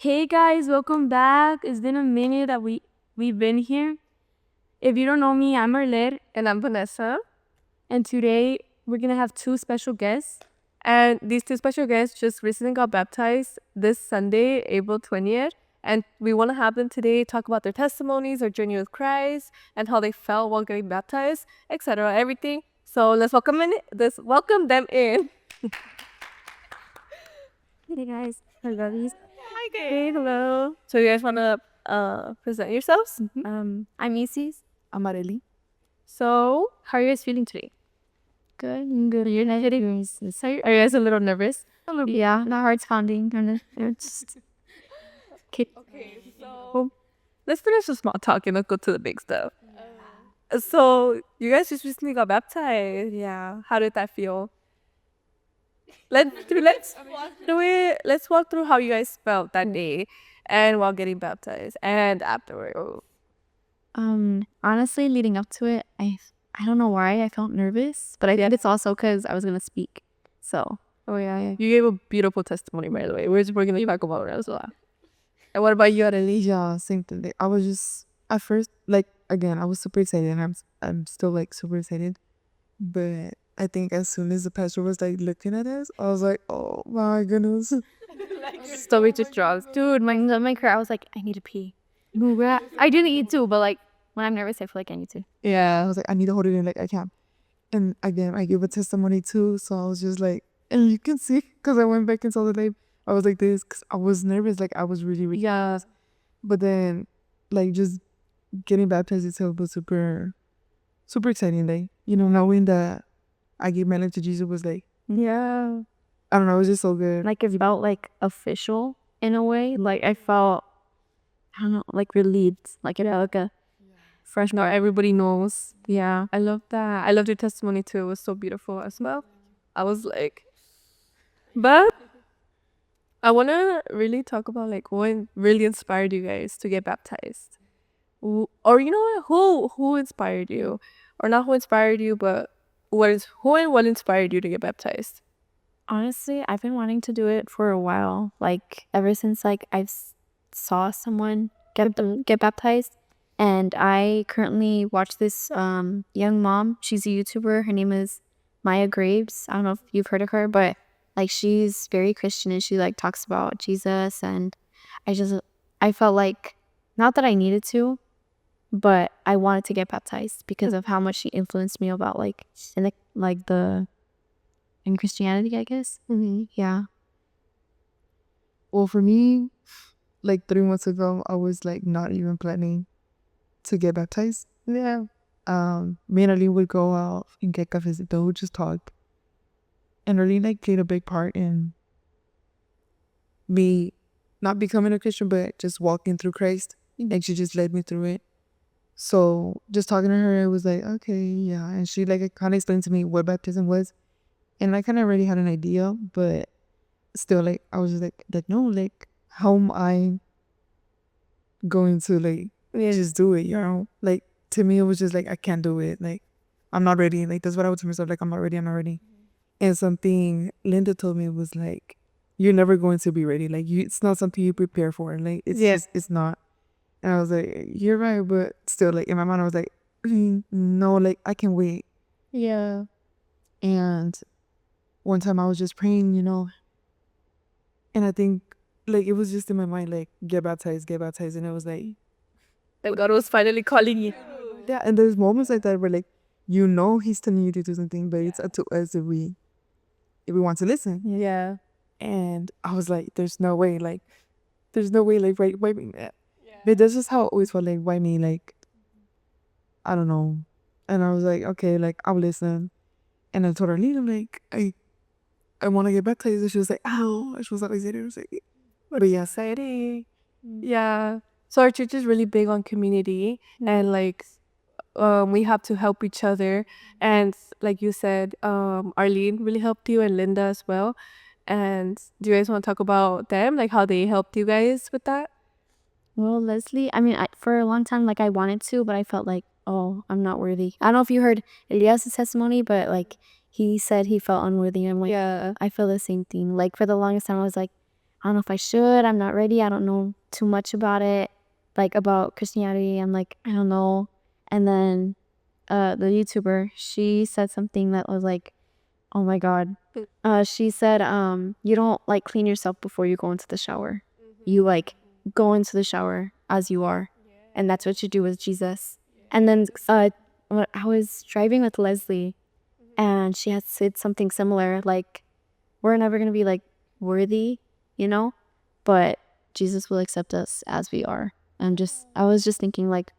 Hey guys, welcome back. It's been a minute that we've been here. If you don't know me, I'm Arlett. And I'm Vanessa. And today we're gonna have two special guests. And these two special guests just recently got baptized this Sunday, April 20th. And we want to have them today talk about their testimonies, their journey with Christ, and how they felt while getting baptized, etc. Everything. So let's welcome them in. Hey guys, hello. Hi guys. Hey, hello. So you guys want to present yourselves? I'm Isis. I'm Areli. So how are you guys feeling today? Good. You're not getting Are you guys a little nervous? Yeah, my heart's pounding. Okay, so let's finish the small talk and let's go to the big stuff. So you guys just recently got baptized. Yeah. How did that feel? Let's walk through it. Let's walk through how you guys felt that day and while getting baptized and afterward. Honestly, leading up to it, I don't know why I felt nervous, but I think it's also because I was gonna speak. So. Oh yeah. You gave a beautiful testimony, by the way. We're gonna talk about it as well. And what about you, Arely? Yeah, same thing. I was just at first again, I was super excited, and I'm still super excited. But I think as soon as the pastor was looking at us, I was like, oh my goodness. Stomach just drops. Dude, my cry, I was like, I need to pee. I didn't eat too, but when I'm nervous, I feel like I need to. Yeah, I was like, I need to hold it in, I can't. And again, I gave a testimony too, so I was just and you can see, because I went back and saw the live, I was like this, because I was nervous, I was really Yeah. But then, just getting baptized itself was super, super exciting. Knowing that I gave my life to Jesus was Yeah. I don't know, it was just so good. It felt official in a way. I felt, I don't know, relieved. A fresh. Now everybody knows. Yeah. I love that. I loved your testimony too. It was so beautiful as well. I was but I want to really talk about what really inspired you guys to get baptized. Or you know what? Who inspired you? Or not who inspired you, but what inspired you to get baptized? Honestly, I've been wanting to do it for a while. Ever since I've saw someone get baptized, and I currently watch this young mom. She's a YouTuber. Her name is Maya Graves. I don't know if you've heard of her, but she's very Christian, and she talks about Jesus. And I felt not that I needed to, but I wanted to get baptized because of how much she influenced me about in Christianity, I guess. Yeah. Well, for me, 3 months ago, I was not even planning to get baptized. Yeah. Me and Arlene would go out and get cafes, but we would just talk. And Arlene played a big part in me not becoming a Christian, but just walking through Christ. She just led me through it. So just talking to her, it was okay, yeah. And she kind of explained to me what baptism was. And I kind of already had an idea, but still, I was just no, how am I going to, just do it, to me, it was just, I can't do it. I'm not ready. That's what I would tell myself, I'm not ready, I'm not ready. And something Linda told me was, you're never going to be ready. It's not something you prepare for. It's just, it's not. And I was like, you're right, but still, in my mind, I was like, no, I can wait. Yeah. And one time I was just praying, and I think, it was just in my mind, get baptized. And it was God was finally calling you. Yeah, and there's moments like that where, he's telling you to do something, but it's up to us if we want to listen. Yeah. And I was like, there's no way, why me? Yeah. But that's just how it always felt, why me? I don't know. And I was like, okay, I'll listen. And I told her, Lena, I want to get baptized. And she was like, ow. She was excited. I was like, but yeah. Exciting. Yeah. So our church is really big on community and we have to help each other. And like you said, Arlene really helped you and Linda as well. And do you guys want to talk about them? How they helped you guys with that? Well, Leslie, I mean, for a long time, I wanted to, but I felt oh, I'm not worthy. I don't know if you heard Elias's testimony, but he said he felt unworthy. And I'm Yeah. I feel the same thing. For the longest time, I was I don't know if I should. I'm not ready. I don't know too much about it, like about Christianity. I'm like, I don't know. And then the YouTuber, she said something that was like, oh my God. She said, you don't like clean yourself before you go into the shower. You like go into the shower as you are. And that's what you do with Jesus. And then when I was driving with Leslie, and she had said something similar, like, we're never going to be like worthy, you know, but Jesus will accept us as we are. And I was just thinking, like,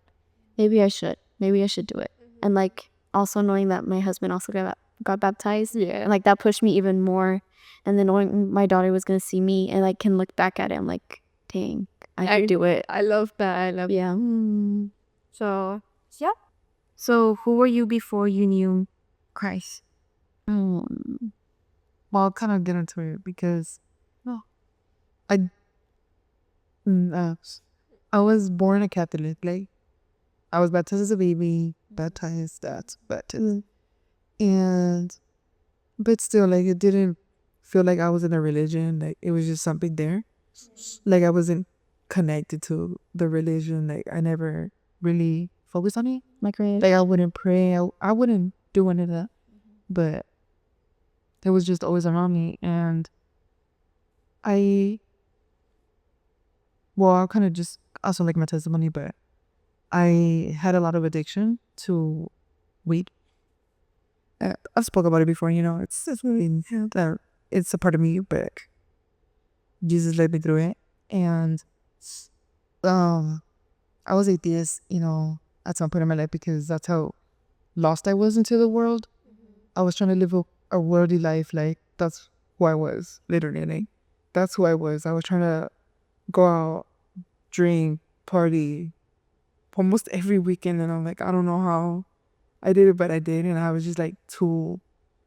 maybe I should do it. And like, also knowing that my husband also got baptized, and like that pushed me even more. And then knowing my daughter was going to see me and like can look back at it, I'm like, dang, I could do it. I love that. Yeah. So, yeah. So, who were you before you knew Christ? Well, I'll kind of get into it because I I was born a Catholic. Like, I was baptized as a baby, baptized at baptism, and but still, like, it didn't feel like I was in a religion. Like, it was just something there. Like, I wasn't connected to the religion. Like, I never really focused on it. Like, Like, I wouldn't pray. I wouldn't do any of that. But it was just always around me. And I'll kind of just also like my testimony, but I had a lot of addiction to weed. I've spoke about it before, you know, it's really, it's a part of me, but Jesus led me through it. And I was atheist, you know, at some point in my life because that's how lost I was into the world. I was trying to live a worldly life, like that's who I was, literally. Like, that's who I was. I was trying to go out, drink, party almost every weekend, and I'm like, I don't know how I did it, but I did, and I was just like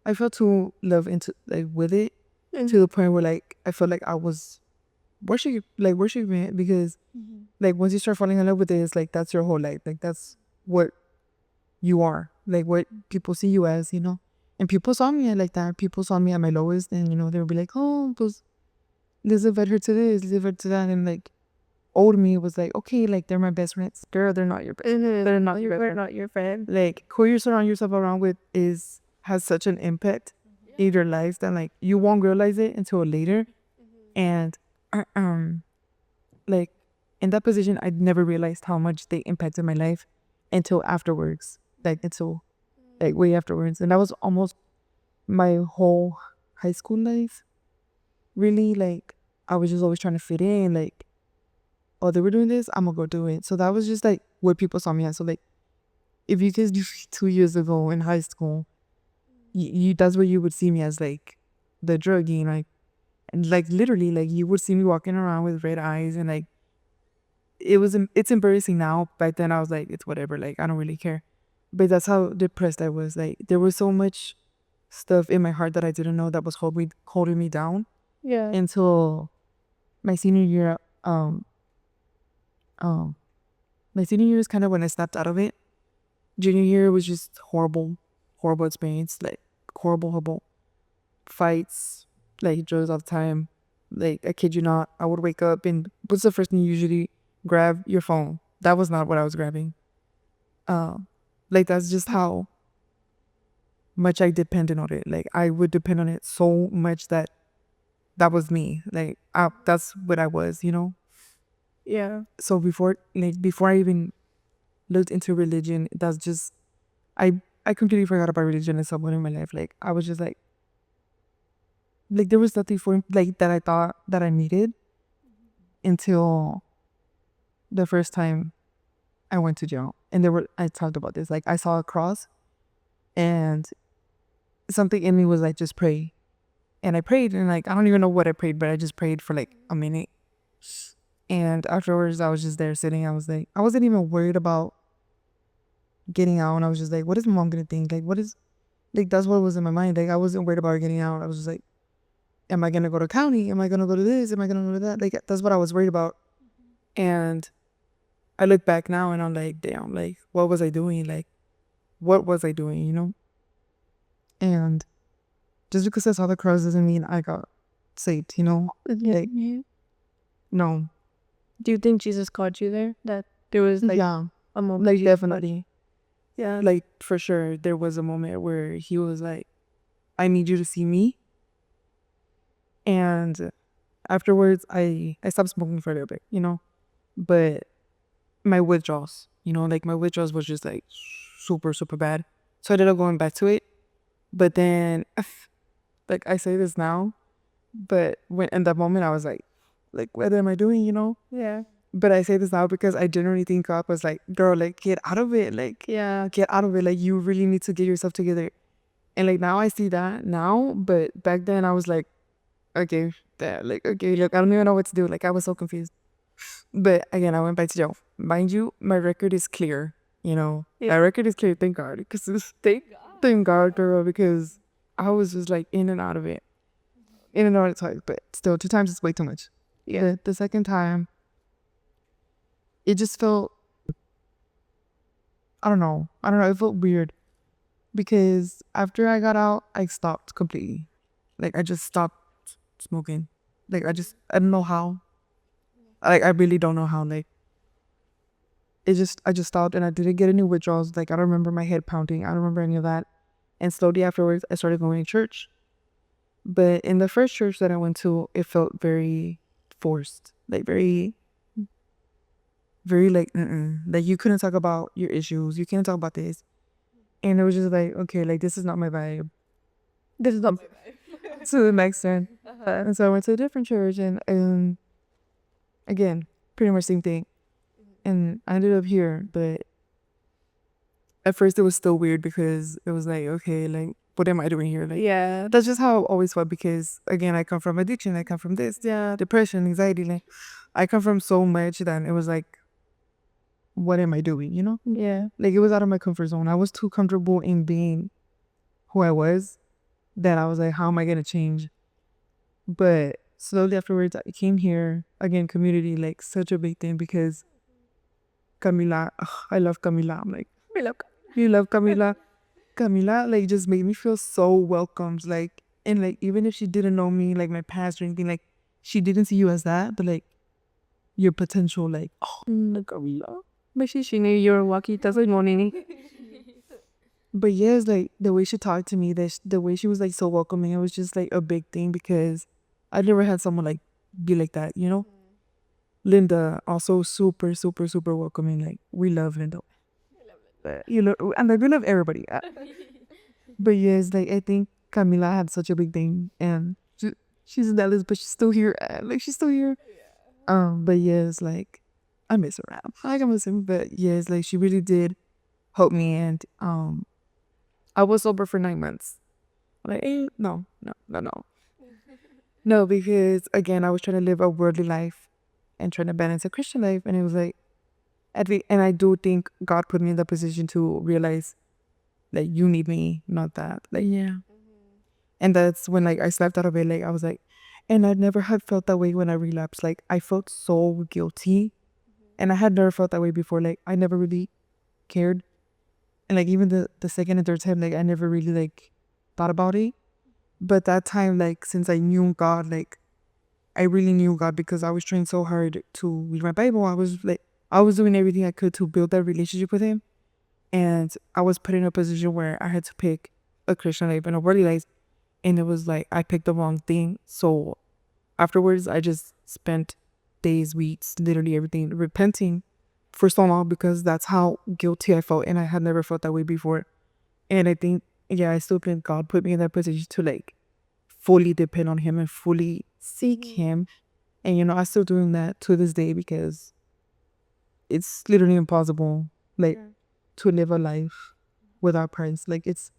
I felt too love into like with it to the point where like I felt like I was worshiping it because like once you start falling in love with it, it's like that's your whole life, like that's what you are, like what people see you as, you know. And people saw me like that. People saw me at my lowest, and you know they would be like, oh, pues, let's invite her to this, let's invite her to that, and like old me was like, okay, like they're my best friends. Girl, they're not your best. They're not your We're not your friend. like who you surround yourself around with has such an impact in your life that like you won't realize it until later. And like in that position, I never realized how much they impacted my life until afterwards, like until like way afterwards. And that was almost my whole high school life. Really, like I was just always trying to fit in, like, oh, they were doing this, I'm gonna go do it. So that was just like what people saw me as. So like if you just 2 years ago in high school, you that's what you would see me as, like the druggie, like, and like literally like you would see me walking around with red eyes, and like it's embarrassing now. Back then I was like, it's whatever, like I don't really care. But that's how depressed I was. Like there was so much stuff in my heart that I didn't know that was holding me down until my senior year. My senior year is kind of when I snapped out of it. Junior year was just horrible experience, like horrible fights, like drugs all the time. Like I kid you not, I would wake up and what's the first thing you usually grab? Your phone. That was not what I was grabbing. Like that's just how much I depended on it. Like I would depend on it so much that was me. Like that's what I was, you know. Yeah. So before I even looked into religion, that's just I completely forgot about religion at some point in my life. Like I was just like there was nothing for like that I thought that I needed until the first time I went to jail. And I talked about this. Like I saw a cross and something in me was like, just pray. And I prayed, and like I don't even know what I prayed, but I just prayed for like a minute. And afterwards I was just there sitting. I was like, I wasn't even worried about getting out, and I was just like, what is my mom gonna think? Like what is like that's what was in my mind. Like I wasn't worried about getting out. I was just like, am I gonna go to county? Am I gonna go to this? Am I gonna go to that? Like that's what I was worried about. And I look back now and I'm like, damn, like what was I doing? Like what was I doing, you know? And just because I saw the cross doesn't mean I got saved, you know? Like No. Do you think Jesus called you there? That there was like Yeah. a moment? Like, definitely. Yeah. Like, for sure, there was a moment where he was like, I need you to see me. And afterwards, I stopped smoking for a little bit, you know? But my withdrawals, you know, like my withdrawals was just like super, super bad. So I ended up going back to it. But then, like, I say this now, but when in that moment, I was like, what am I doing, you know? Yeah. But I say this now because I genuinely think God was like, girl, like, get out of it. Like, Yeah. get out of it. Like, you really need to get yourself together. And like, now I see that now, but back then I was like, okay, like, okay, look, I don't even know what to do. Like, I was so confused. But again, I went back to jail. Mind you, my record is clear. You know, Yeah. my record is clear. Thank God. Because thank God, girl, because I was just like in and out of it. In and out of time. But still, 2 times is way too much. Yeah. The second time, it just felt, I don't know. It felt weird. Because after I got out, I stopped completely. Like, I just stopped smoking. Like, I don't know how. Like, I really don't know how. Like, I just stopped and I didn't get any withdrawals. Like, I don't remember my head pounding. I don't remember any of that. And slowly afterwards, I started going to church. But in the first church that I went to, it felt very forced. Like, very, very like, like you couldn't talk about your issues. You can't talk about this. And it was just like, okay, like, this is not my vibe. This is not my vibe. To the next one. And so I went to a different church and again, pretty much same thing. And I ended up here, but at first it was still weird because it was like, okay, like, what am I doing here? Like, Yeah. that's just how I always felt because, again, I come from addiction. I come from this, depression, anxiety. Like, I come from so much that it was like, what am I doing, you know? Yeah. Like, it was out of my comfort zone. I was too comfortable in being who I was that I was like, how am I going to change? But slowly afterwards, I came here. Again, community, like, such a big thing because Camila, I love Camila. I'm like, We love you love Camila. Camila, like, just made me feel so welcomed. Like, and like, even if she didn't know me, like, my past or anything, like, she didn't see you as that, but like, your potential, like, oh, Camila. But she knew you were walkie testimony. But yes, like, the way she talked to me, the way she was, like, so welcoming, it was just, like, a big thing because I never had someone, like, be like that, you know? Linda, also super, super, super welcoming. Like, we love Linda. You know, and like, we love everybody. But yes, like, I think Camila had such a big thing, and she's in Dallas, but she's still here. Like, she's still here. But yes, like, I miss her. Like, I miss him, but yes, like, she really did help me, and I was sober for 9 months. Like, no, no, because again, I was trying to live a worldly life and trying to balance a Christian life, and it was like, and I do think God put me in the position to realize that you need me, not that. Like, yeah. And that's when, like, I slept out of it. Like, I was like, and I never had felt that way when I relapsed. Like, I felt so guilty, and I had never felt that way before. Like, I never really cared, and like, even the second and third time, like, I never really, like, thought about it. But that time, like, since I knew God, like, I really knew God because I was trying so hard to read my Bible. I was doing everything I could to build that relationship with Him. And I was put in a position where I had to pick a Christian life and a worldly life. And it was like, I picked the wrong thing. So afterwards, I just spent days, weeks, literally everything, repenting for so long because that's how guilty I felt. And I had never felt that way before. And I think, yeah, I still think God put me in that position to, like, fully depend on Him and fully seek Him. And, you know, I'm still doing that to this day because it's literally impossible, like, to live a life without Christ. Like, it's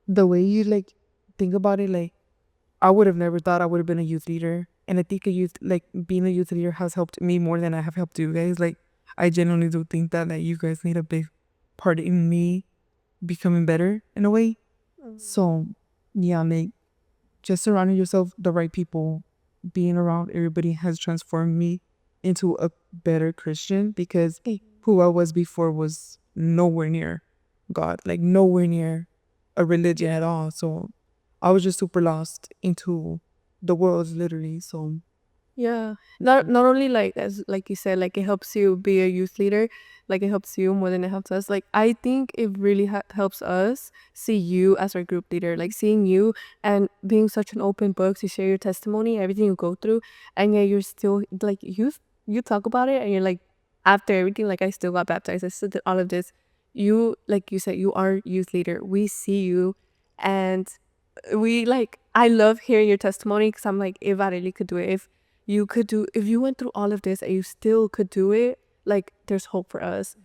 the way you, like, think about it. Like, I would have never thought I would have been a youth leader. And I think being a youth leader has helped me more than I have helped you guys. Like, I genuinely do think that, like, you guys need a big part in me becoming better in a way. So, yeah, like, just surrounding yourself the right people, being around everybody has transformed me into a better Christian because who I was before was nowhere near God, like, nowhere near a religion at all. So I was just super lost into the world, literally. So Yeah. Not only like, as like you said, like it helps you be a youth leader, like it helps you more than it helps us. Like I think it really helps us see you as our group leader, like seeing you and being such an open book to share your testimony, everything you go through, and yeah, you're still like you talk about it, and you're like, after everything, like I still got baptized, I still did all of this. You, like you said, you are youth leader. We see you, and we like, I love hearing your testimony, because I'm like, if I really could do it, if you went through all of this and you still could do it, like there's hope for us.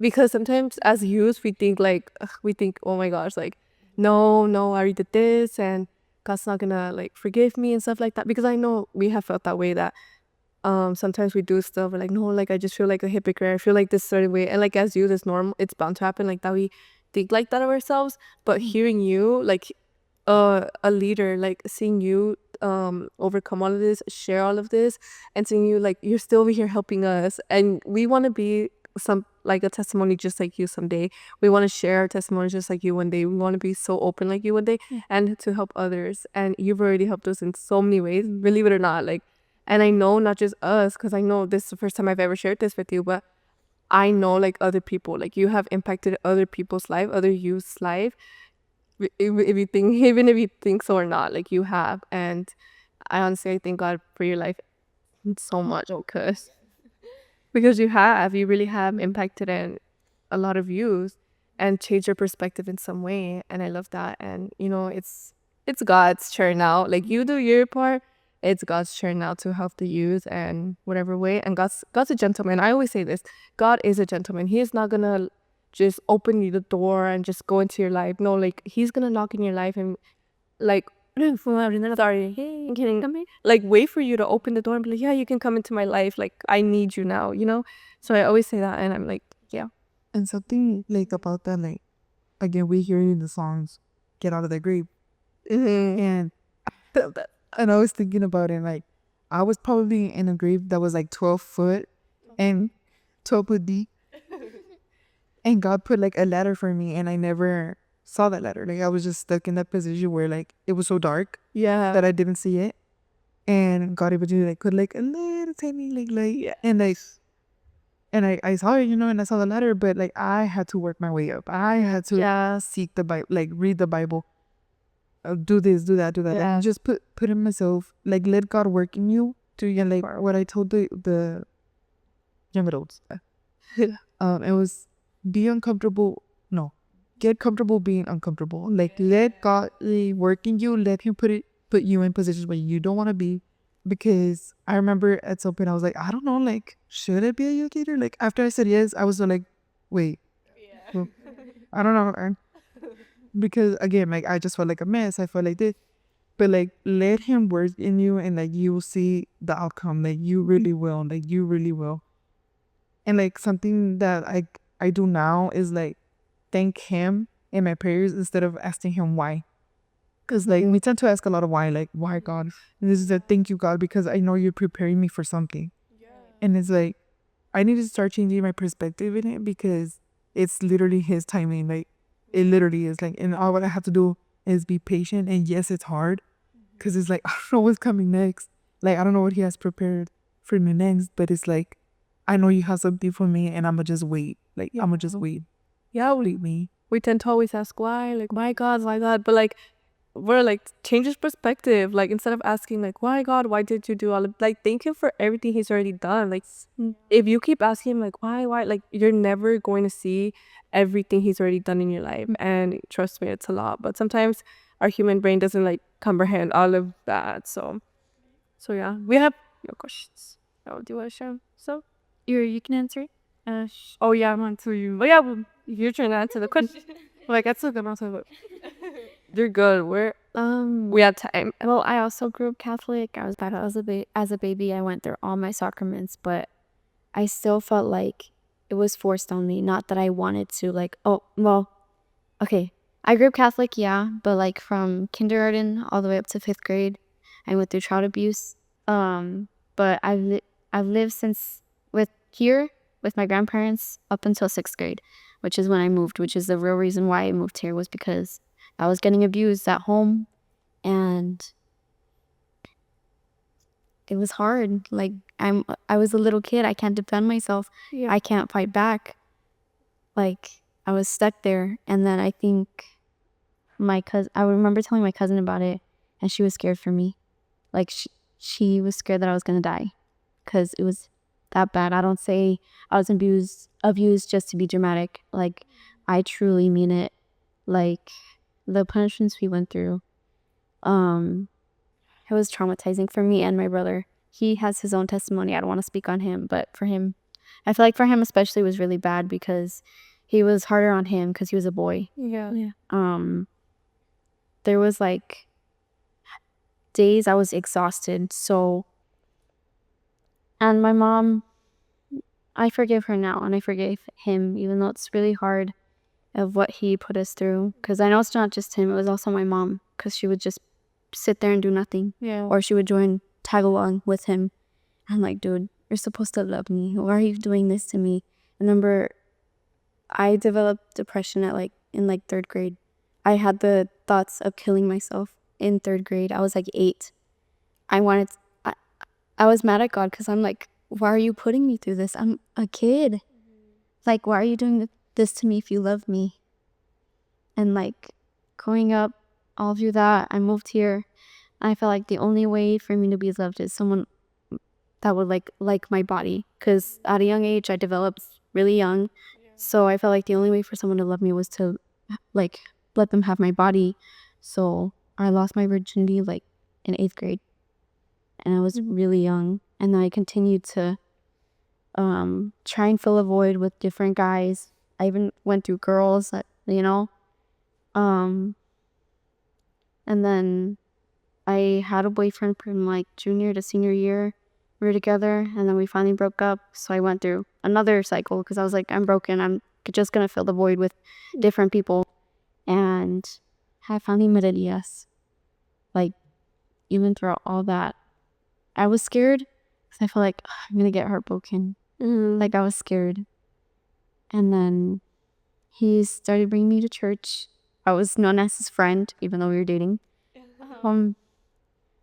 Because sometimes as youth we think like, we think, oh my gosh, like no, I already did this and God's not gonna like forgive me and stuff like that. Because I know we have felt that way, that sometimes we do stuff, we're like, no, like I just feel like a hypocrite, I feel like this certain way. And like as youth, it's normal, it's bound to happen, like that we think like that of ourselves. But hearing you, like a leader, like seeing you overcome all of this, share all of this, and seeing you like you're still over here helping us, and we want to be some like a testimony just like you someday. We want to share our testimony just like you one day. We want to be so open like you one day, and to help others. And you've already helped us in so many ways, believe it or not. Like, and I know not just us, because I know this is the first time I've ever shared this with you, but I know like other people, like you have impacted other people's life, other youth's life, if you think, even if you think so or not, like you have. And I honestly, I thank God for your life so much, because you really have impacted in a lot of youth and changed your perspective in some way. And I love that. And you know, it's God's turn now, like you do your part, it's God's turn now to help the youth and whatever way. And God's a gentleman. I always say this, God is a gentleman. He is not gonna just open you the door and just go into your life. No, like he's gonna knock in your life and like, sorry, hey, can you come in? Like wait for you to open the door and be like, yeah, you can come into my life, like I need you now, you know. So I always say that, and I'm like, yeah. And something like about that, like again, we hear in the songs, "Get Out of the Grave," and and I was thinking about it, like I was probably in a grave that was like 12 foot and 12 foot deep, and God put like a ladder for me, and I never saw that ladder. Like I was just stuck in that position where like it was so dark Yeah. that I didn't see it, and God eventually like put like a little tiny like light, and like. And I saw it, you know, and I saw the ladder, but like I had to work my way up. I had to seek the Bible, like read the Bible, do this, do that, and just put in myself, like let God work in you to, yeah, like what I told the young adults. It was be uncomfortable. No, get comfortable being uncomfortable. Like let God work in you. Let Him put you in positions where you don't want to be. Because I remember at some point I was like, I don't know, like should I be a youth leader? Like after I said yes, I was so like, wait, well, I don't know. Because again, like I just felt like a mess. I felt like this, but like let Him work in you, and like you will see the outcome. Like you really will. Like you really will. And like something that I do now is like thank Him in my prayers instead of asking Him why. Because like we tend to ask a lot of why, like why God? And this is a thank you God, because I know you're preparing me for something. And it's like I need to start changing my perspective in it, because it's literally His timing. Like it literally is like, and all what I have to do is be patient. And yes, it's hard, because it's like I don't know what's coming next. Like I don't know what He has prepared for me next, but it's like I know You have something for me, and I'ma just wait. Like I'ma just wait. Yeah, we tend to always ask why, like why God, but like we're like, change his perspective. Like instead of asking like, why God, why did you do all of, like thank Him for everything He's already done. Like if you keep asking Him like why, like you're never going to see everything He's already done in your life. And trust me, it's a lot. But sometimes our human brain doesn't like comprehend all of that. So yeah, we have your questions. Oh, do you want to share 'em? So You can answer it. oh yeah, I'm on to you. But yeah, well, you're trying to answer the question. Like I took them also, but you're good. We have time. Well, I also grew up Catholic. I was baptized as a baby. I went through all my sacraments, but I still felt like it was forced on me. Not that I wanted to. Like, oh, well, okay. I grew up Catholic, yeah, but like from kindergarten all the way up to 5th grade, I went through child abuse. But I've lived since with my grandparents up until 6th grade, which is when I moved. Which is the real reason why I moved here, was because I was getting abused at home, and it was hard. Like, I was a little kid. I can't defend myself. Yeah. I can't fight back. Like, I was stuck there. And then I think I remember telling my cousin about it, and she was scared for me. Like, she was scared that I was gonna die because it was that bad. I don't say I was abused just to be dramatic. Like, I truly mean it. Like, the punishments we went through, it was traumatizing for me and my brother. He has his own testimony. I don't want to speak on him, but for him, I feel like for him especially, it was really bad because he was harder on him because he was a boy. Yeah. There was like days I was exhausted. So, and my mom, I forgive her now, and I forgave him, even though it's really hard of what he put us through. Because I know it's not just him, it was also my mom, because she would just sit there and do nothing. Yeah. Or she would join tag along with him. I'm like, dude, you're supposed to love me. Why are you doing this to me? I remember I developed depression in 3rd grade. I had the thoughts of killing myself in 3rd grade. I was like 8. I was mad at God because I'm like, why are you putting me through this? I'm a kid. Like, why are you doing this to me if you love me? And like, growing up all through that, I moved here. I felt like the only way for me to be loved is someone that would like my body. Because at a young age, I developed really young. So I felt like the only way for someone to love me was to like let them have my body. So I lost my virginity like in 8th grade. And I was really young. And then I continued to try and fill a void with different guys. I even went through girls that, and then I had a boyfriend from like junior to senior year. We were together, and then we finally broke up. So I went through another cycle because I was like, I'm broken. I'm just gonna fill the void with different people. And I finally met Elias. Like, even throughout all that, I was scared because I felt like I'm gonna get heartbroken. Like, I was scared. And then he started bringing me to church. I was known as his friend, even though we were dating.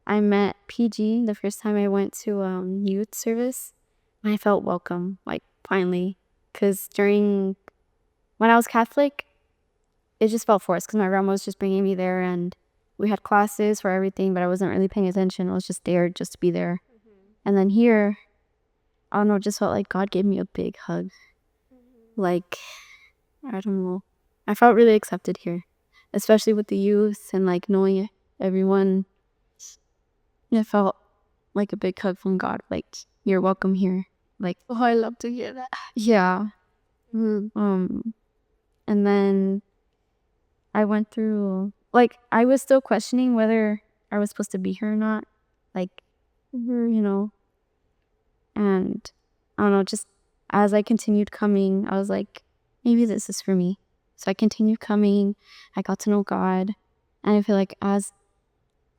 I met PG the first time I went to youth service, and I felt welcome, like, finally. Because when I was Catholic, it just felt forced because my grandma was just bringing me there, and we had classes for everything, but I wasn't really paying attention. I was just there just to be there. And then here, I don't know, it just felt like God gave me a big hug. Like, I don't know. I felt really accepted here, especially with the youth and like knowing everyone. It felt like a big hug from God. Like, you're welcome here. Like, Oh, I love to hear that. yeah. And then I went through, like, I was still questioning whether I was supposed to be here or not. Like, and I don't know, just as I continued coming, I was like, maybe this is for me. So I continued coming. I got to know God. And I feel like as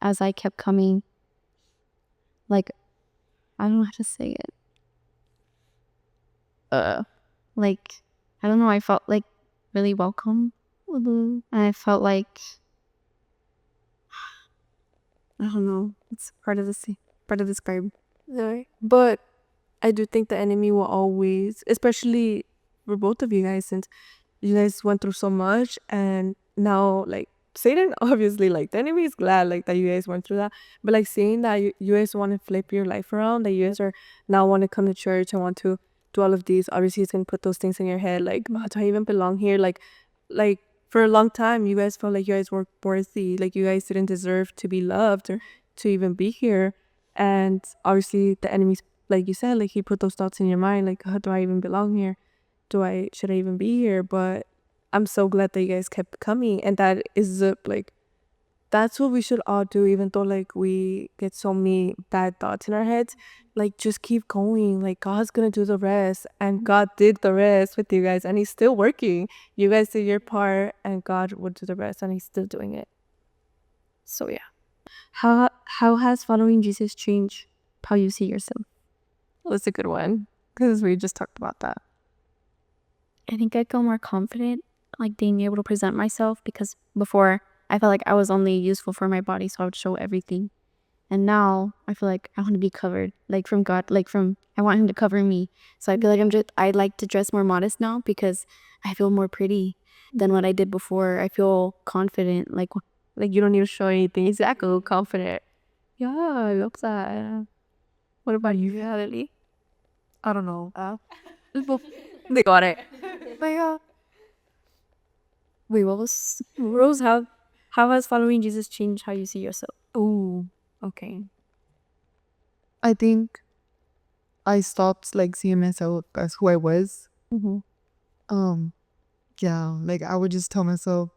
I kept coming, like, I don't know how to say it. Like, I don't know, I felt like really welcome. And I felt like, I don't know, it's part of this vibe. Right. But I do think the enemy will always, especially for both of you guys, since you guys went through so much, and now like Satan, obviously, like the enemy is glad like that you guys went through that, but like seeing that you guys want to flip your life around, that you guys are now want to come to church and want to do all of these, obviously it's gonna put those things in your head, like, oh, do I even belong here? Like for a long time you guys felt like you guys weren't worthy, like you guys didn't deserve to be loved or to even be here. And obviously the enemy's, like you said, like he put those thoughts in your mind, like, oh, do I even belong here? Should I even be here? But I'm so glad that you guys kept coming, and that is like, that's what we should all do, even though like we get so many bad thoughts in our heads. Like, just keep going, like God's gonna do the rest, and God did the rest with you guys, and he's still working. You guys did your part, and God will do the rest, and he's still doing it. So yeah. How has following Jesus changed how you see yourself? Well, that's a good one, because we just talked about that. I think I feel more confident, like being able to present myself, because before I felt like I was only useful for my body, so I would show everything. And now I feel like I want to be covered, like from God, like from, I want him to cover me. So I feel like I like to dress more modest now because I feel more pretty than what I did before. I feel confident, like you don't need to show anything. Exactly, confident. Yeah, I love that. What about you, Lily? I don't know. They got it. my God. Wait, what was Rose? How has following Jesus changed how you see yourself? Ooh, okay. I think I stopped like seeing myself as who I was. Yeah, like I would just tell myself,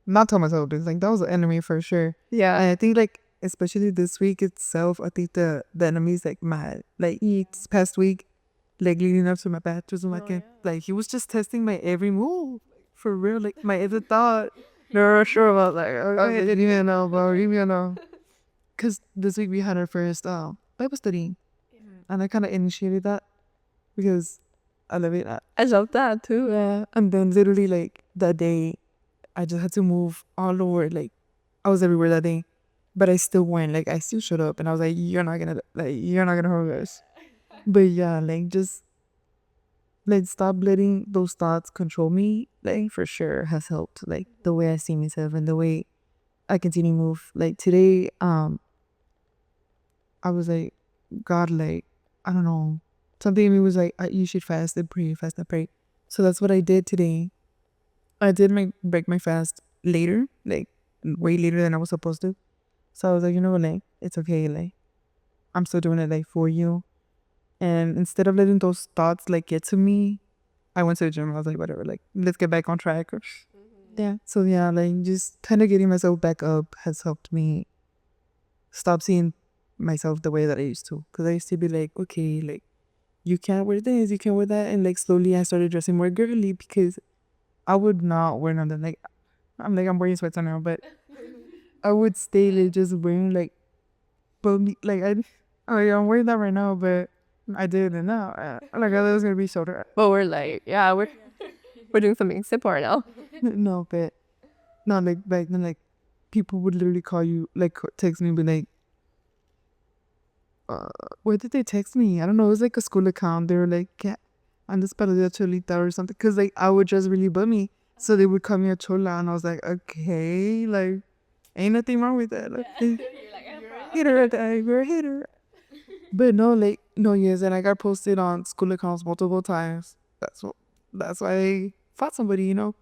not tell myself this, like that was an enemy for sure. Yeah. And I think like especially this week itself, I think the enemy's like mad. Like this past week, like leading up to my baptism, like he was just testing my every move. For real, like my every thought. No, sure about like okay, leave me alone, bro, leave me alone. Cause this week we had our first Bible study, and I kind of initiated that because I love it. I love that too. Yeah, and then literally like that day, I just had to move all over. Like I was everywhere that day, but I still went. Like I still showed up, and I was like, you're not gonna hurt us." But yeah, like just like stop letting those thoughts control me. Like for sure has helped. Like the way I see myself and the way I continue to move. Like today, I was like, God, like I don't know, something in me was like, you should fast and pray, fast and pray. So that's what I did today. I did break my fast later, like way later than I was supposed to. So I was like, you know what, like it's okay, like I'm still doing it like for you. And instead of letting those thoughts like get to me, I went to the gym. I was like, whatever, like let's get back on track. Yeah. So yeah, like just kind of getting myself back up has helped me stop seeing myself the way that I used to. Cause I used to be like, okay, like you can't wear this, you can't wear that, and like slowly I started dressing more girly because I would not wear none of that. Like I'm wearing sweats now, but I would stay like just wearing like, but like I'm wearing that right now, but I didn't know. Like I thought it was gonna be shorter. But we're like, yeah, we're doing something simple right now. No, but not like back then. Like people would literally call you, like text me, be like, where did they text me? I don't know. It was like a school account. They were like, yeah, andas para la cholita or something. Cause like I would just really bummy. So they would call me a chola, and I was like, okay, like ain't nothing wrong with that. Like, hitter, you're a hitter. But no, like no, yes, and I got posted on school accounts multiple times. That's why I fought somebody, you know.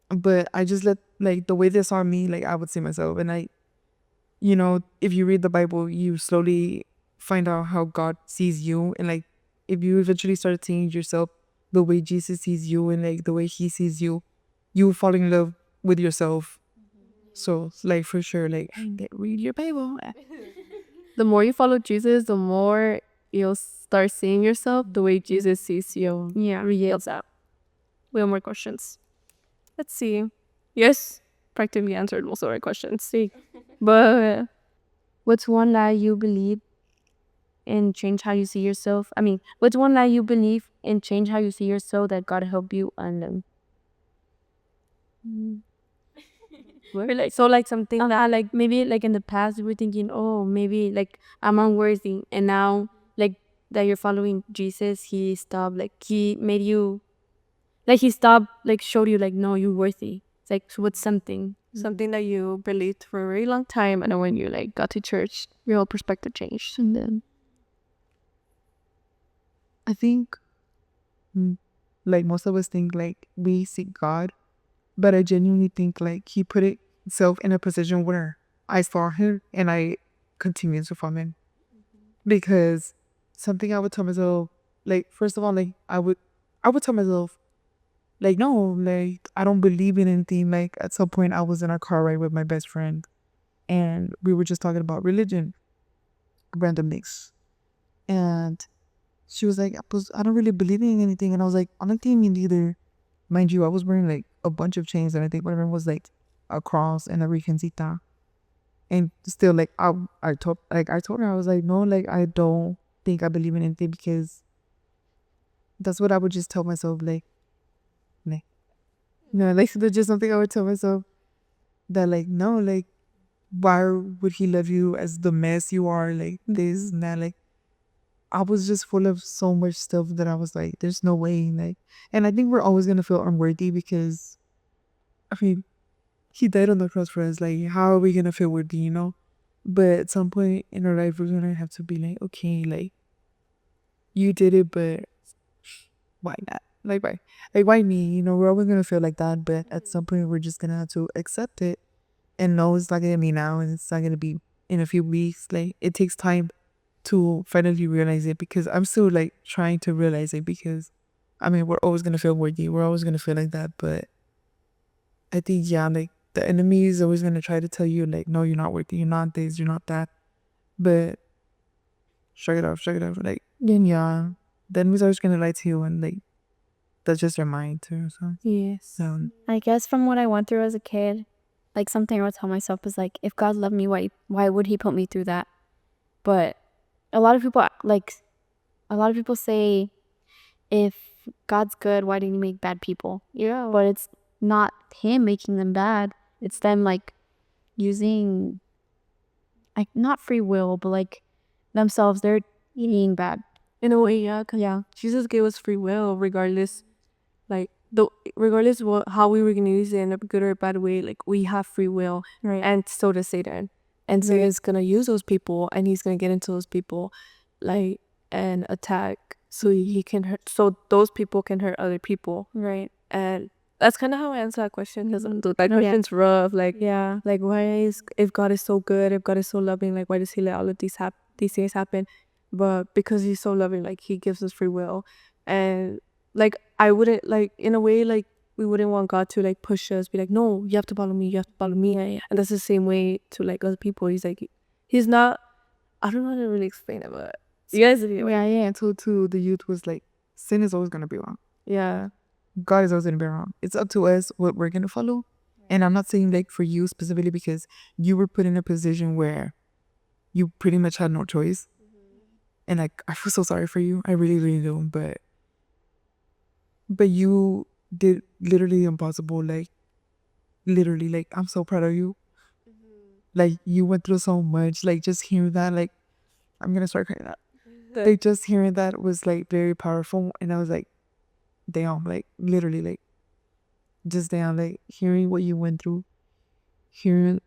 But I just let like the way they saw me, like I would see myself, and you know, if you read the Bible, you slowly find out how God sees you, and like if you eventually start seeing yourself the way Jesus sees you and like the way He sees you, you will fall in love with yourself. So like for sure, like read your Bible. The more you follow Jesus, the more you'll start seeing yourself the way Jesus sees you. Yeah. Reveals that. We have more questions. Let's see. Yes, practically answered most of our questions. See, but What's one lie you believe and change how you see yourself? I mean, what's one lie you believe and change how you see yourself that God help you unlearn? Like, so like something that like maybe like in the past you were thinking, oh, maybe like I'm unworthy, and now like that you're following Jesus, he stopped, like he made you, like he stopped, like showed you like, no, you're worthy. It's like, so what's something something that you believed for a very long time, and then when you like got to church, your whole perspective changed. and then I think, like most of us think like we seek God, but I genuinely think like He put Himself in a position where I saw Him and I continue to follow Him. Because something I would tell myself, like first of all, like I would tell myself, like no, like I don't believe in anything. Like at some point, I was in a car ride with my best friend, and we were just talking about religion, random mix, and she was like, I don't really believe in anything. And I was like, I don't think me neither. Mind you, I was wearing like a bunch of chains, and I think one of them was like a cross and a virgencita. And still, like I told her, I was like, no, like I don't think I believe in anything, because that's what I would just tell myself, like no, like that's just something I would tell myself, that like no, like why would he love you as the mess you are, like this and that, like I was just full of so much stuff that I was like, there's no way, like, and I think we're always gonna feel unworthy because, I mean, he died on the cross for us. Like, how are we gonna feel worthy, you know? But at some point in our life, we're gonna have to be like, okay, like, you did it, but why not? Like why me? You know, we're always gonna feel like that, but at some point, we're just gonna have to accept it and know it's not gonna be now, and it's not gonna be in a few weeks. Like, it takes time to finally realize it because I'm still like trying to realize it because I mean we're always gonna feel worthy, we're always gonna feel like that, but I think yeah, like the enemy is always gonna try to tell you like no, you're not worthy, you're not this, you're not that, but shrug it off, like then yeah, the enemy's always gonna lie to you and like that's just your mind too. So Yes. so I guess from what I went through as a kid, like something I would tell myself is like, if God loved me, why would he put me through that? But a lot of people say, if God's good, why didn't he make bad people? Yeah. But it's not him making them bad. It's them like using, like, not free will, but like themselves. They're being bad. In a way, yeah. 'Cause Yeah. Jesus gave us free will, regardless, like regardless how we were gonna use it in a good or a bad way. Like, we have free will, Right. and so does Satan. And so he's gonna use those people, and he's gonna get into those people, like, and attack, so he can hurt, so those people can hurt other people. Right. And that's kind of how I answer that question, because that Yeah. question's rough. Like, Yeah. like, why is, if God is so good, if God is so loving, like, why does he let all of these things happen? But because he's so loving, like, he gives us free will. And like, I wouldn't, like, in a way, like, we wouldn't want God to like push us, be like, no, you have to follow me, you have to follow me. Yeah. And that's the same way to like other people. He's like, he's not, I don't know how to really explain it, but you guys, yeah, until to the youth was like sin is always gonna be wrong. yeah. God is always gonna be wrong. It's up to us what we're gonna follow. And I'm not saying like for you specifically because you were put in a position where you pretty much had no choice. And like I feel so sorry for you. I really, really do. But you did literally the impossible. Like literally, like I'm so proud of you. Like you went through so much. Like just hearing that, like I'm gonna start crying out. Like just hearing that was like very powerful. And I was like, damn, like literally like just damn, like hearing what you went through, hearing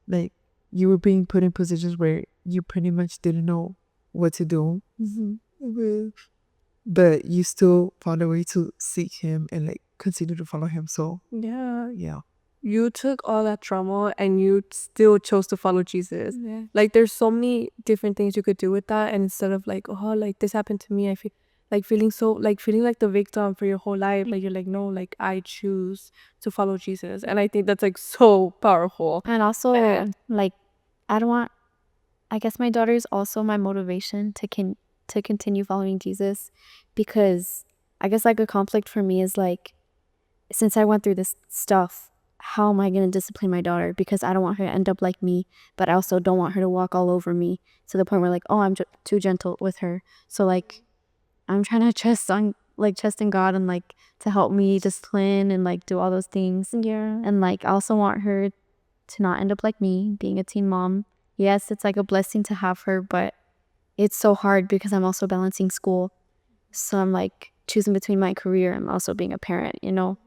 like you were being put in positions where you pretty much didn't know what to do. But you still found a way to seek him and like continue to follow him. So Yeah. yeah. You took all that trauma and you still chose to follow Jesus. Yeah. Like, there's so many different things you could do with that. And instead of like, oh, like this happened to me, I feel like feeling like the victim for your whole life. Like, you're like, no, like I choose to follow Jesus. And I think that's like so powerful. And also, like, I guess my daughter is also my motivation to continue following Jesus, because I guess like a conflict for me is like, since I went through this stuff, how am I going to discipline my daughter? Because I don't want her to end up like me, but I also don't want her to walk all over me to the point where like, oh, I'm too gentle with her. So like, I'm trying to trust in God and like to help me discipline and like do all those things. Yeah. And like, I also want her to not end up like me, being a teen mom. Yes, it's like a blessing to have her, but it's so hard because I'm also balancing school. So I'm like choosing between my career and also being a parent, you know?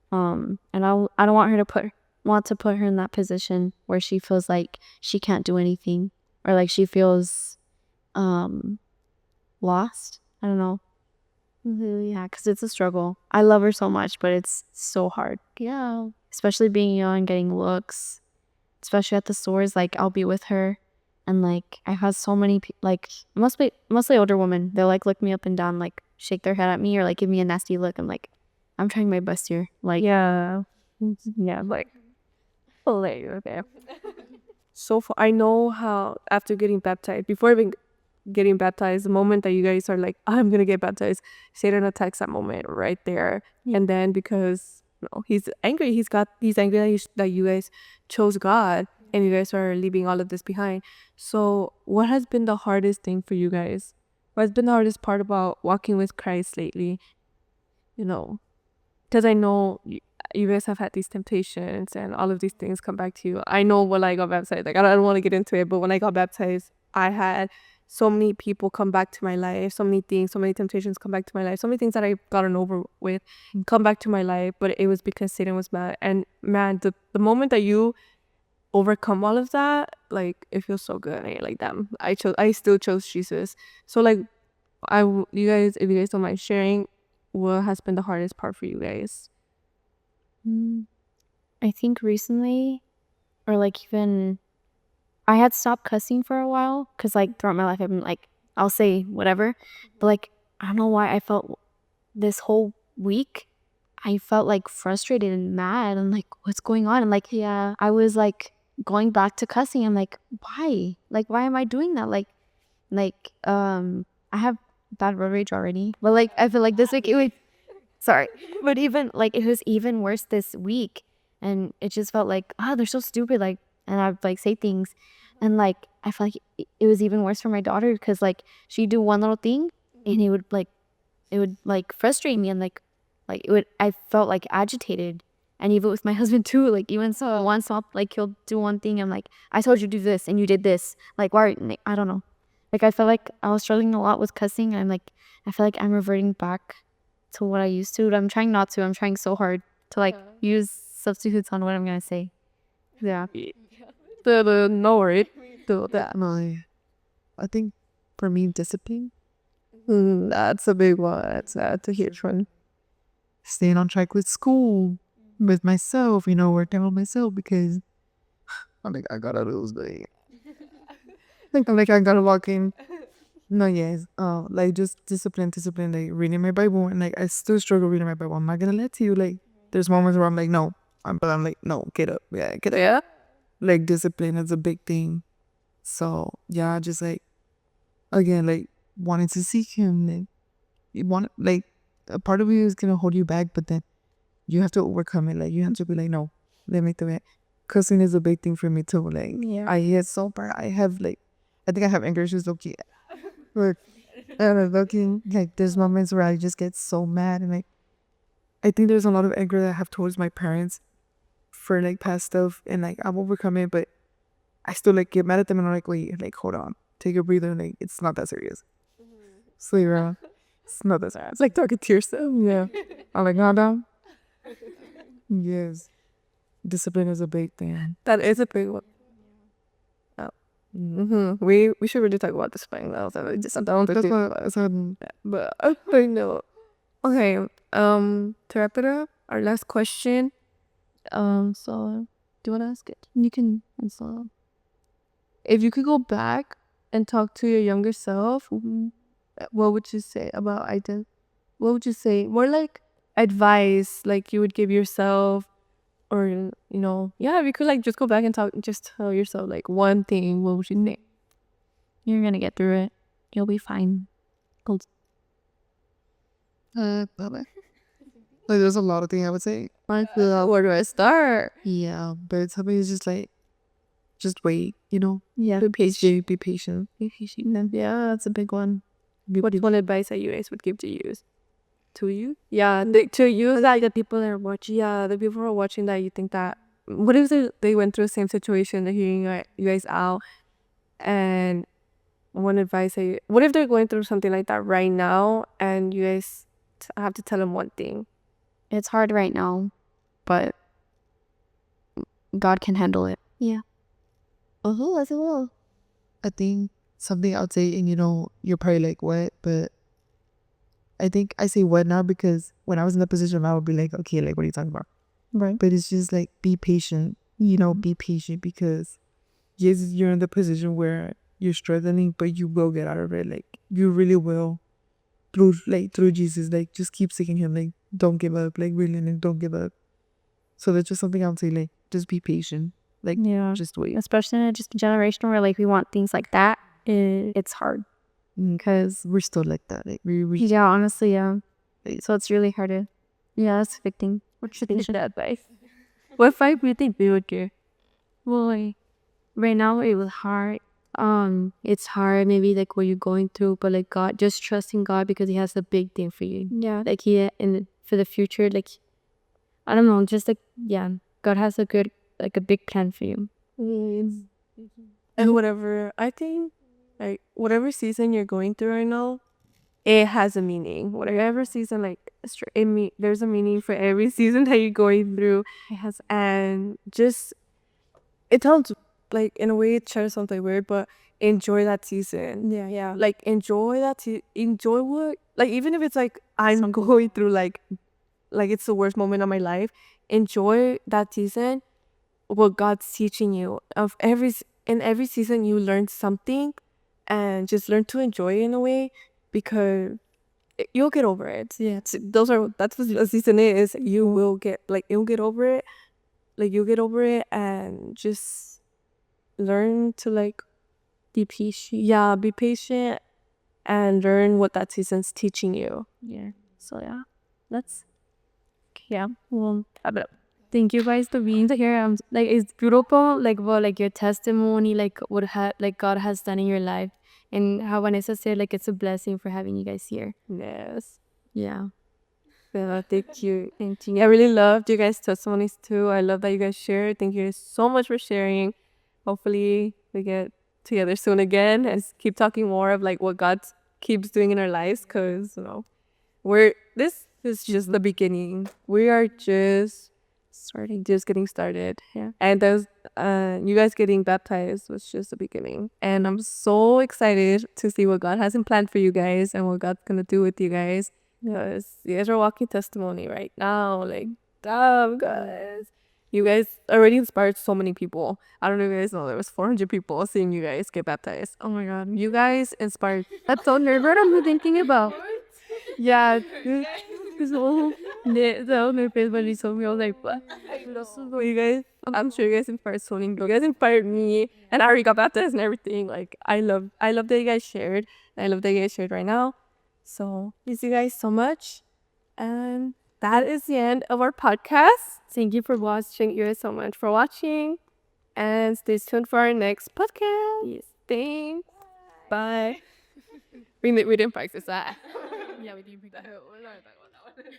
And I don't want her to put her in that position where she feels like she can't do anything, or like she feels lost. I don't know. Yeah, because it's a struggle. I love her so much, but it's so hard. Yeah. Especially being young, getting looks, especially at the stores. Like, I'll be with her, and like I've had so many like mostly older women. They'll like look me up and down, like shake their head at me or like give me a nasty look. I'm like, I'm trying my best here. Like, Yeah. yeah, like, Okay. So far, I know how after getting baptized, before even getting baptized, the moment that you guys are like, I'm gonna get baptized, Satan attacks that moment right there. And then because he's angry, he's angry that you guys chose God and you guys are leaving all of this behind. So what has been the hardest thing for you guys? What has been the hardest part about walking with Christ lately? You know, because I know you guys have had these temptations and all of these things come back to you. I know when I got baptized, like I don't want to get into it, but when I got baptized, I had so many people come back to my life, so many things, so many temptations come back to my life, so many things that I've gotten over with come back to my life, but it was because Satan was mad. And man, the moment that you overcome all of that, like it feels so good. And you're like, damn, I still chose Jesus. So like you guys, if you guys don't mind sharing, what has been the hardest part for you guys? I think recently, or like even, I had stopped cussing for a while because like throughout my life I've been like, I'll say whatever, but like I don't know why I felt this whole week I felt like frustrated and mad and like what's going on, and like yeah, I was like going back to cussing. I'm like, why am I doing that? I have bad road rage already, but like I feel like this week it would sorry, but even like it was even worse this week, and it just felt like they're so stupid, like, and I'd like say things, and like I feel like it was even worse for my daughter because like she'd do one little thing and it would like frustrate me, and like it would, I felt like agitated. And even with my husband too, like even so one small, like he'll do one thing, I'm like, I told you to do this and you did this, like why I don't know, like I felt like I was struggling a lot with cussing. I'm like, I feel like I'm reverting back to what I used to. I'm trying not to. I'm trying so hard to like use substitutes on what I'm gonna say. Yeah. No worry. That. I think for me, discipline, That's a big one. That's a huge one. staying on track with school, with myself, working on myself, because I'm like, I gotta lose weight. I'm like, I gotta walk in. No, yes. Like just discipline, like reading my Bible, and like I still struggle reading my Bible. I'm not gonna lie to you. Like there's moments where I'm like, no, but I'm like, no, get up, yeah, get up. Yeah. Like discipline is a big thing. So yeah, just like again, like wanting to seek Him. Like you want, like a part of you is gonna hold you back, but then you have to overcome it. Like you have to be like, no, let me do it. Cussing is a big thing for me too. Like I get so bad. I think I have anger issues. Okay, look, and I'm looking like there's moments where I just get so mad, and like I think there's a lot of anger that I have towards my parents for like past stuff, and like I'm overcoming it, but I still like get mad at them, and I'm like, wait, like hold on, take a breather, and like it's not that serious. So yeah, it's not that serious. It's like talking to yourself. Yeah, I'm like, calm down. Yes, discipline is a big thing. That is a big one. We should really talk about this thing though. So I just don't That's do what I said. but I know. Okay. To wrap it up, our last question. So do you wanna ask it? You can answer. If you could go back and talk to your younger self, what would you say about identity? What would you say? More like advice, like you would give yourself, or yeah. If you could like just go back and just tell yourself like one thing, what would you think? You're gonna get through it. You'll be fine. Like there's a lot of things I would say. Where do I start? Yeah, but something is just like, just wait. Yeah, Be patient. Be patient. yeah, that's a big one. What's one advice that you guys would give to you? To you? Yeah, to you, like the people that are watching. Yeah, the people who are watching that you think that. What if they went through the same situation? They're hearing you guys out, and one advice what if they're going through something like that right now, and you guys have to tell them one thing? It's hard right now, but God can handle it. Yeah. Oh, as well. I think something I would say, and you're probably like, what? But I think I say what now because when I was in that position, I would be like, okay, like, what are you talking about? Right. But it's just like, be patient, be patient because yes, you're in the position where you're struggling, but you will get out of it. Like, you really will through Jesus. Like, just keep seeking Him. Like, don't give up. Like, really, like, don't give up. So that's just something I would say, like, just be patient. Like, Yeah. just wait. Especially in just a generation where like we want things like that. It's hard. Because we're still like that. Like, we Yeah, honestly, yeah. So it's really hard to. Yeah, that's a big thing. What should be that advice? What fight do you think we would give? Well, like, right now it was hard. It's hard, maybe like what you're going through, but like God, just trusting God because He has a big thing for you. Yeah. Like He, and for the future, like I don't know, just like, yeah, God has a good, like a big plan for you. And whatever, I think, like, whatever season you're going through right now, it has a meaning. Whatever season, like, there's a meaning for every season that you're going through. It has, and just, it sounds, like, in a way, it shares something weird, but enjoy that season. Yeah. Like, enjoy that, enjoy what, like, even if it's, like, I'm going through, like, it's the worst moment of my life, enjoy that season, what God's teaching you. In every season you learn something, and just learn to enjoy it in a way, because you'll get over it. Yeah. That's what a season is. You will get, like, you'll get over it. Like, you'll get over it, and just learn to, like, Be patient. yeah, be patient, and learn what that season's teaching you. Yeah. So yeah, that's, yeah. Well, thank you guys for being here. Like, it's beautiful, like, what, like, your testimony, like, what like God has done in your life, and how Vanessa said, like, it's a blessing for having you guys here. Yes. Yeah. Yeah, thank you. Thank you. I really loved you guys' testimonies too. I love that you guys shared. Thank you guys so much for sharing. Hopefully we get together soon again and keep talking more of, like, what God keeps doing in our lives, because, this is just the beginning. We are just getting started. Yeah. And you guys getting baptized was just the beginning. And I'm so excited to see what God has in plan for you guys, and what God's gonna do with you guys. Because you guys are walking testimony right now. Like, damn, guys. You guys already inspired so many people. I don't know if you guys know, there was 400 people seeing you guys get baptized. Oh my God. You guys inspired. That's so nerve what I'm thinking about. Yeah. So nervous when he told me. I was like, what? So you guys, I'm sure you guys inspired so many people. You guys inspired me, and I already got baptized and everything. Like, I love that you guys shared. I love that you guys shared right now. So thank you guys so much. And that is the end of our podcast. Thank you for watching. You guys so much for watching. And stay tuned for our next podcast. Yes. Thanks. Bye. We didn't practice that. Yeah, we didn't pick that. We're not talking about that one.